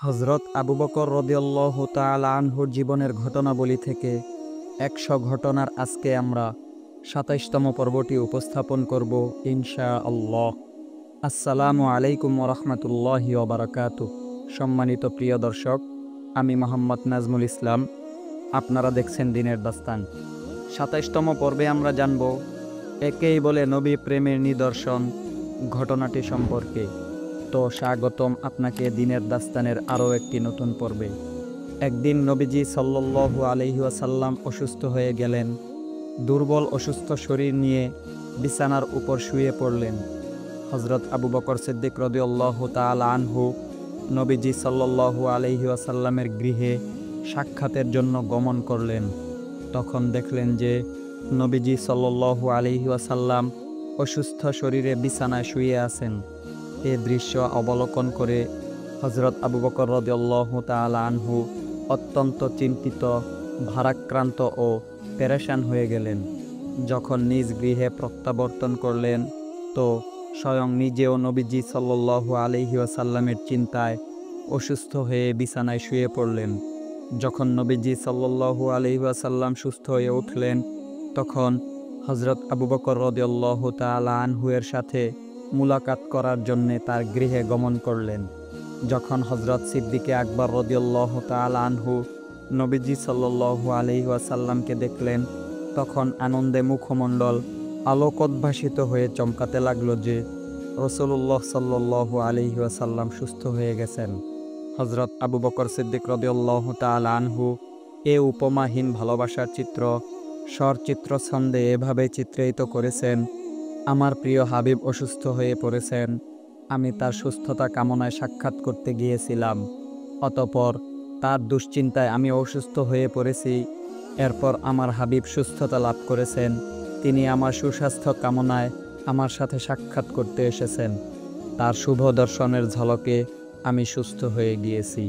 হযরত আবু বকর রাদিয়াল্লাহু তাআলা আনহুর জীবনের ঘটনাবলী থেকে ১০০ ঘটনার আজকে আমরা ২৭তম পর্বটি উপস্থাপন করব ইনশাআল্লাহ। আসসালামু আলাইকুম ওয়া রাহমাতুল্লাহি ওয়া বারাকাতুহু। সম্মানিত প্রিয় দর্শক, আমি মোহাম্মদ নাজমুল ইসলাম। আপনারা দেখছেন দিনের দাস্তান। ২৭তম পর্বে আমরা জানব একেই বলে নবী প্রেমের নিদর্শন ঘটনাটি সম্পর্কে। তো স্বাগতম আপনাকে দিনের দাস্তানের আরও একটি নতুন পর্বে। একদিন নবীজি সাল্লাল্লাহু আলাইহি ওয়াসাল্লাম অসুস্থ হয়ে গেলেন। দুর্বল অসুস্থ শরীর নিয়ে বিছানার উপর শুয়ে পড়লেন। হযরত আবু বকর সিদ্দিক রাদিয়াল্লাহু তাআলা আনহু নবীজি সাল্লাল্লাহু আলাইহি ওয়াসাল্লামের গৃহে সাক্ষাতের জন্য গমন করলেন। তখন দেখলেন যে নবীজি সাল্লাল্লাহু আলাইহি ওয়াসাল্লাম অসুস্থ শরীরে বিছানায় শুয়ে আছেন। এ দৃশ্য অবলোকন করে হযরত আবু বকর রাদিয়াল্লাহু তাআলা আনহু অত্যন্ত চিন্তিত, ভারাক্রান্ত ও পেরেশান হয়ে গেলেন। যখন নিজ গৃহে প্রত্যাবর্তন করলেন তো স্বয়ং নিজেও নবীজি সাল্লাল্লাহু আলাইহি ওয়াসাল্লামের চিন্তায় অসুস্থ হয়ে বিছানায় শুয়ে পড়লেন। যখন নবীজি সাল্লাল্লাহু আলাইহি ওয়াসাল্লাম সুস্থ হয়ে উঠলেন তখন হযরত আবু বকর রাদিয়াল্লাহু তাআলা আনহু এর সাথে মুলাকাত করার জন্যে তার গৃহে গমন করলেন। যখন হযরত সিদ্দিকে আকবর রাদিয়াল্লাহু তাআলা আনহু নবীজি সাল্লাল্লাহু আলাইহি ওয়াসাল্লামকে দেখলেন তখন আনন্দে মুখমণ্ডল আলোকোদ্ভাসিত হয়ে চমকাতে লাগলো যে রাসূলুল্লাহ সাল্লাল্লাহু আলাইহি ওয়াসাল্লাম সুস্থ হয়ে গেছেন। হযরত আবু বকর সিদ্দিক রাদিয়াল্লাহু তাআলা আনহু এ উপমাহীন ভালোবাসার চিত্র স্বরচিত্র ছন্দে এভাবে চিত্রায়িত করেছেন: আমার প্রিয় হাবিব অসুস্থ হয়ে পড়েছেন, আমি তার সুস্থতা কামনায় সাক্ষাৎ করতে গিয়েছিলাম। অতঃপর তার দুশ্চিন্তায় আমি অসুস্থ হয়ে পড়েছি। এরপর আমার হাবিব সুস্থতা লাভ করেছেন, তিনি আমার সুস্বাস্থ্য কামনায় আমার সাথে সাক্ষাৎ করতে এসেছেন। তার শুভ দর্শনের ঝলকে আমি সুস্থ হয়ে গিয়েছি।